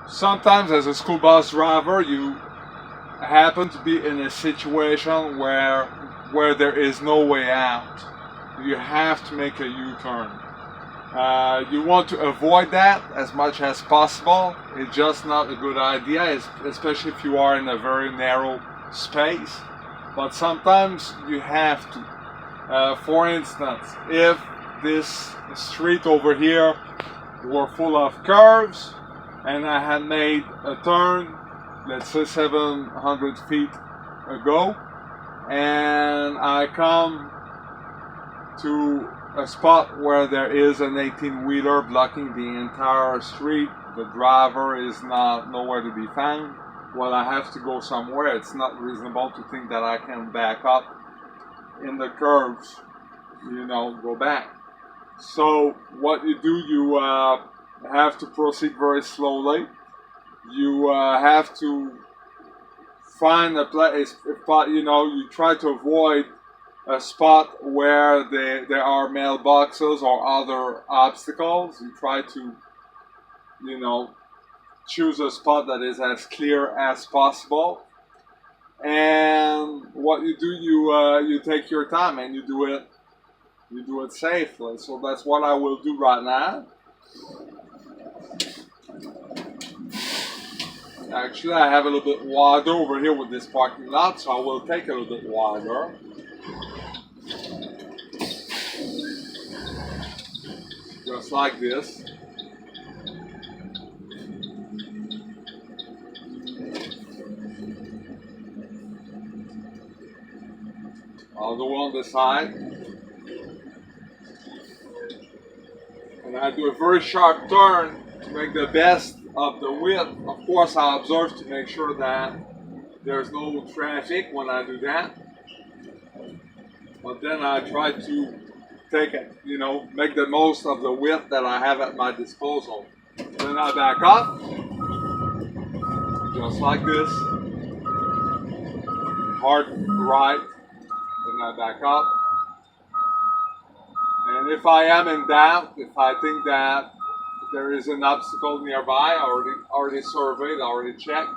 Sometimes as a school bus driver you happen to be in a situation where there is no way out. You have to make a U-turn. You want to avoid that as much as possible. It's just not a good idea, especially if you are in a very narrow space. But sometimes you have to. For instance, if this street over here were full of curves and I had made a turn, let's say 700 feet ago, and I come to a spot where there is an 18-wheeler blocking the entire street, the driver is nowhere to be found, well, I have to go somewhere. It's not reasonable to think that I can back up in the curves, go back. So what you do, you have to proceed very slowly. You have to find a place, you try to avoid a spot where there are mailboxes or other obstacles. You try to, choose a spot that is as clear as possible. And what you do, you take your time and you do it safely. So that's what I will do right now. Actually, I have a little bit water over here with this parking lot, so I will take a little bit water. Just like this. I'll go on the side. And I do a very sharp turn to make the best of the width. Of course, I observe to make sure that there's no traffic when I do that. But then I try to take it, make the most of the width that I have at my disposal. Then I back up, just like this. Hard right, then I back up. And if I am in doubt, if I think that there is an obstacle nearby, I already surveyed, I already checked.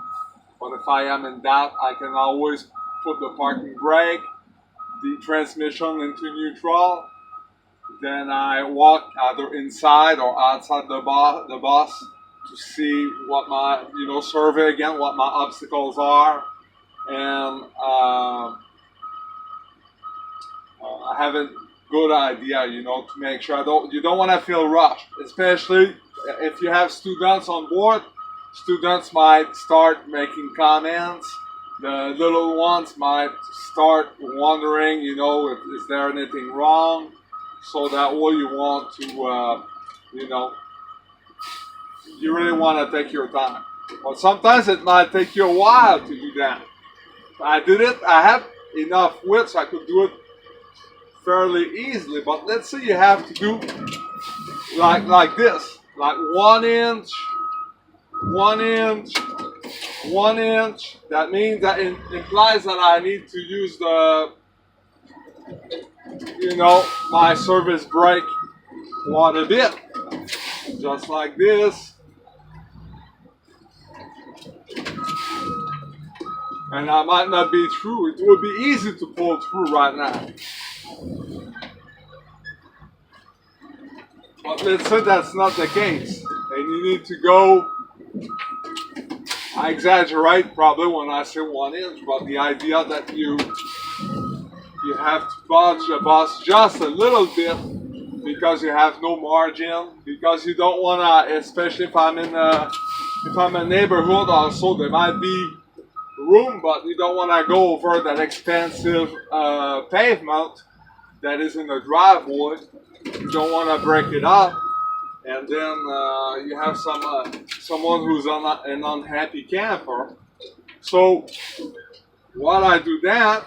But if I am in doubt, I can always put the parking brake, the transmission into neutral. Then I walk either inside or outside the bus to see what my, survey again what my obstacles are. And I have a good idea, to make sure you don't want to feel rushed, especially if you have students on board. Students might start making comments. The little ones might start wondering, if is there anything wrong. So that way you want to, you really want to take your time. But sometimes it might take you a while to do that. I did it. I have enough width so I could do it fairly easily. But let's say you have to do like this, like 1 inch, 1 inch, 1 inch. That means that it implies that I need to use my service brake quite a bit, just like this. And I might not be through. It would be easy to pull through right now. But let's say that's not the case. And you need to go, I exaggerate probably when I say 1 inch, but the idea that you have to budge the bus just a little bit because you have no margin, because you don't want to, especially if I'm in a neighborhood also, there might be room, but you don't want to go over that expensive pavement that is in the driveway. You don't want to break it up, and then you have someone who's an unhappy camper. So while I do that,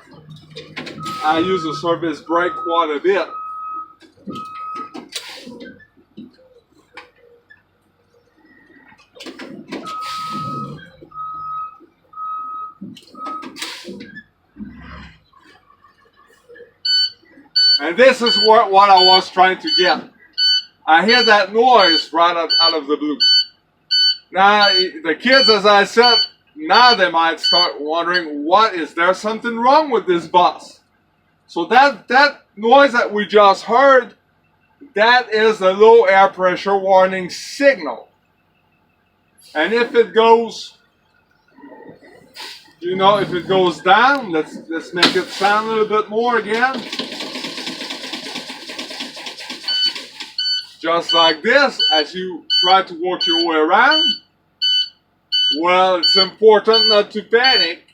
I use the service brake quite a bit. And this is what I was trying to get. I hear that noise right out of the blue. Now, the kids, as I said, now they might start wondering, is there something wrong with this bus? So that noise that we just heard, that is the low air pressure warning signal. And if it goes, if it goes down, let's make it sound a little bit more again. Just like this, as you try to work your way around. Well, it's important not to panic.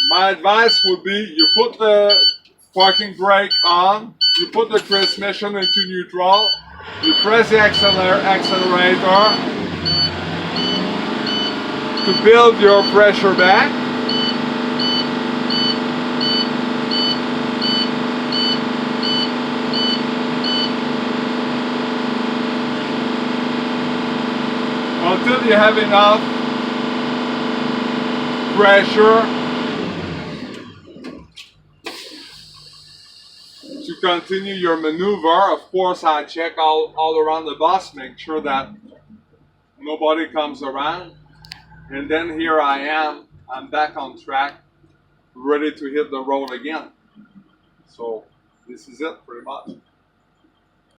My advice would be you put the parking brake on, you put the transmission into neutral, you press the accelerator to build your pressure back. Until you have enough pressure to continue your maneuver. Of course, I check all around the bus, make sure that nobody comes around. And then here I am, I'm back on track, ready to hit the road again. So this is it pretty much.